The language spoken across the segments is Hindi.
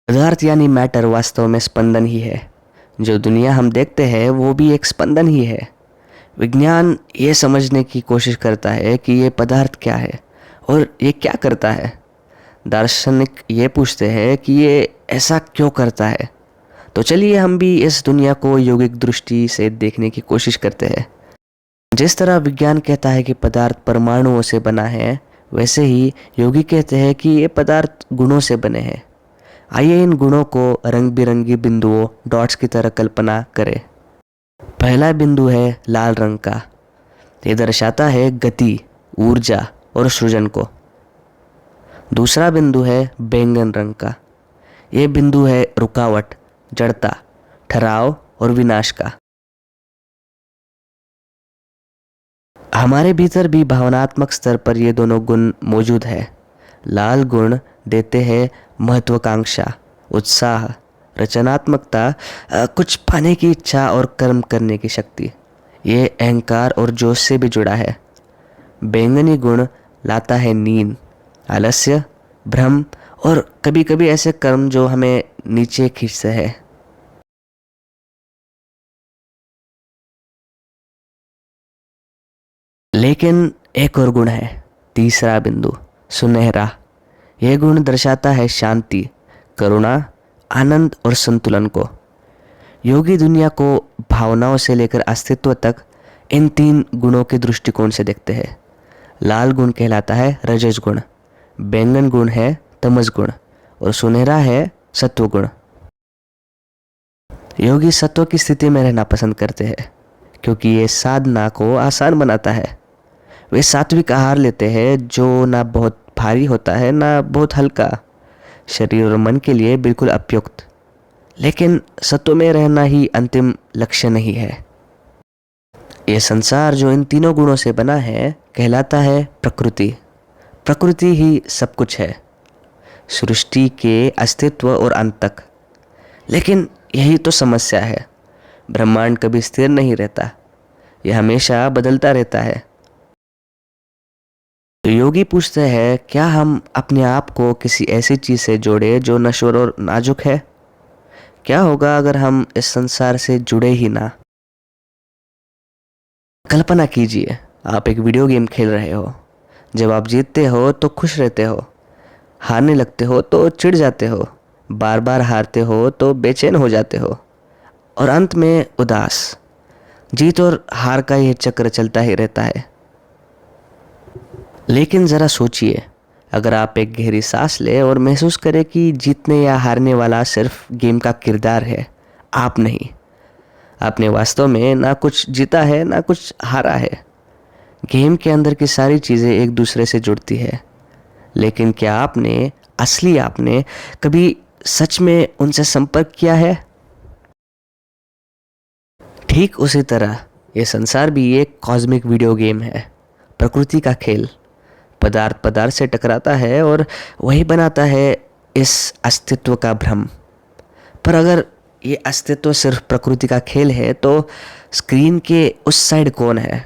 पदार्थ यानी मैटर वास्तव में स्पंदन ही है। जो दुनिया हम देखते हैं वो भी एक स्पंदन ही है। विज्ञान ये समझने की कोशिश करता है कि ये पदार्थ क्या है और ये क्या करता है। दार्शनिक ये पूछते हैं कि ये ऐसा क्यों करता है। तो चलिए हम भी इस दुनिया को यौगिक दृष्टि से देखने की कोशिश करते हैं। जिस तरह विज्ञान कहता है कि पदार्थ परमाणुओं से बना है, वैसे ही योगी कहते हैं कि ये पदार्थ गुणों से बने हैं। आइए इन गुणों को रंग बिरंगी बिंदुओं डॉट्स की तरह कल्पना करें। पहला बिंदु है लाल रंग का। ये दर्शाता है गति, ऊर्जा और सृजन को। दूसरा बिंदु है बैंगन रंग का। ये बिंदु है रुकावट, जड़ता, ठहराव और विनाश का। हमारे भीतर भी भावनात्मक स्तर पर ये दोनों गुण मौजूद है। लाल गुण देते हैं महत्वाकांक्षा, उत्साह, रचनात्मकता, कुछ पाने की इच्छा और कर्म करने की शक्ति। ये अहंकार और जोश से भी जुड़ा है। बैंगनी गुण लाता है नींद, आलस्य, भ्रम और कभी कभी ऐसे कर्म जो हमें नीचे खींचते हैं। लेकिन एक और गुण है, तीसरा बिंदु, सुनहरा। यह गुण दर्शाता है शांति, करुणा, आनंद और संतुलन को। योगी दुनिया को भावनाओं से लेकर अस्तित्व तक इन तीन गुणों के दृष्टिकोण से देखते हैं। लाल गुण कहलाता है रजस गुण, बैंगन गुण है तमस गुण और सुनहरा है सत्व गुण। योगी सत्व की स्थिति में रहना पसंद करते हैं क्योंकि ये साधना को आसान बनाता है। वे सात्विक आहार लेते हैं जो ना बहुत भारी होता है ना बहुत हल्का, शरीर और मन के लिए बिल्कुल उपयुक्त। लेकिन सत्व में रहना ही अंतिम लक्ष्य नहीं है। यह संसार जो इन तीनों गुणों से बना है कहलाता है प्रकृति। प्रकृति ही सब कुछ है, सृष्टि के अस्तित्व और अंत तक। लेकिन यही तो समस्या है, ब्रह्मांड कभी स्थिर नहीं रहता, यह हमेशा बदलता रहता है। तो योगी पूछते हैं, क्या हम अपने आप को किसी ऐसी चीज से जोड़े जो नश्वर और नाजुक है? क्या होगा अगर हम इस संसार से जुड़े ही ना? कल्पना कीजिए, आप एक वीडियो गेम खेल रहे हो। जब आप जीतते हो तो खुश रहते हो, हारने लगते हो तो चिढ़ जाते हो, बार बार हारते हो तो बेचैन हो जाते हो और अंत में उदास। जीत और हार का यह चक्र चलता ही रहता है। लेकिन ज़रा सोचिए, अगर आप एक गहरी सांस लें और महसूस करें कि जीतने या हारने वाला सिर्फ गेम का किरदार है, आप नहीं। आपने वास्तव में ना कुछ जीता है ना कुछ हारा है। गेम के अंदर की सारी चीज़ें एक दूसरे से जुड़ती है, लेकिन क्या आपने कभी सच में उनसे संपर्क किया है? ठीक उसी तरह ये संसार भी एक कॉस्मिक वीडियो गेम है, प्रकृति का खेल। पदार्थ पदार्थ से टकराता है और वही बनाता है इस अस्तित्व का भ्रम। पर अगर ये अस्तित्व सिर्फ प्रकृति का खेल है तो स्क्रीन के उस साइड कौन है?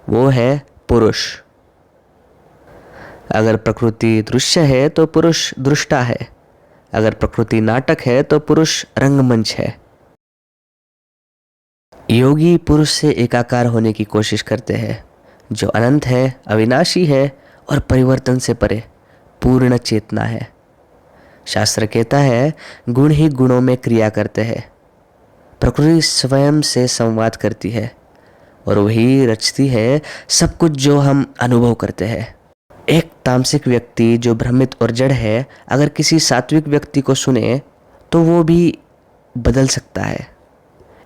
वो है पुरुष। अगर प्रकृति दृश्य है तो पुरुष दृष्टा है। अगर प्रकृति नाटक है तो पुरुष रंगमंच है। योगी पुरुष से एकाकार होने की कोशिश करते हैं, जो अनंत है, अविनाशी है और परिवर्तन से परे पूर्ण चेतना है। शास्त्र कहता है, गुण ही गुणों में क्रिया करते हैं। प्रकृति स्वयं से संवाद करती है और वही रचती है सब कुछ जो हम अनुभव करते हैं। एक तामसिक व्यक्ति जो भ्रमित और जड़ है, अगर किसी सात्विक व्यक्ति को सुने तो वो भी बदल सकता है।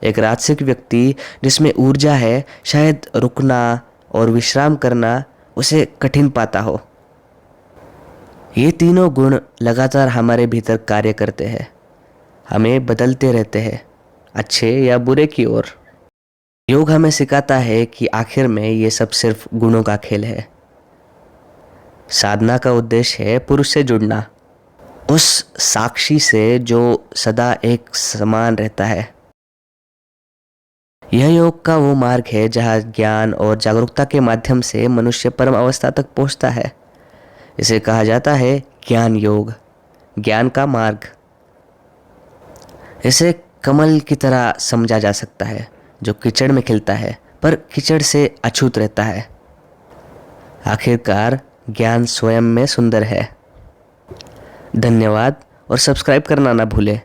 एक राजसिक व्यक्ति जिसमें ऊर्जा है, शायद रुकना और विश्राम करना उसे कठिन पाता हो। ये तीनों गुण लगातार हमारे भीतर कार्य करते हैं, हमें बदलते रहते हैं, अच्छे या बुरे की ओर। योग हमें सिखाता है कि आखिर में ये सब सिर्फ गुणों का खेल है। साधना का उद्देश्य है पुरुष से जुड़ना, उस साक्षी से जो सदा एक समान रहता है। यह योग का वो मार्ग है जहाँ ज्ञान और जागरूकता के माध्यम से मनुष्य परम अवस्था तक पहुँचता है। इसे कहा जाता है ज्ञान योग। ज्ञान का मार्ग। इसे कमल की तरह समझा जा सकता है जो कीचड़ में खिलता है पर कीचड़ से अछूत रहता है। आखिरकार ज्ञान स्वयं में सुंदर है। धन्यवाद और सब्सक्राइब करना ना भूलें।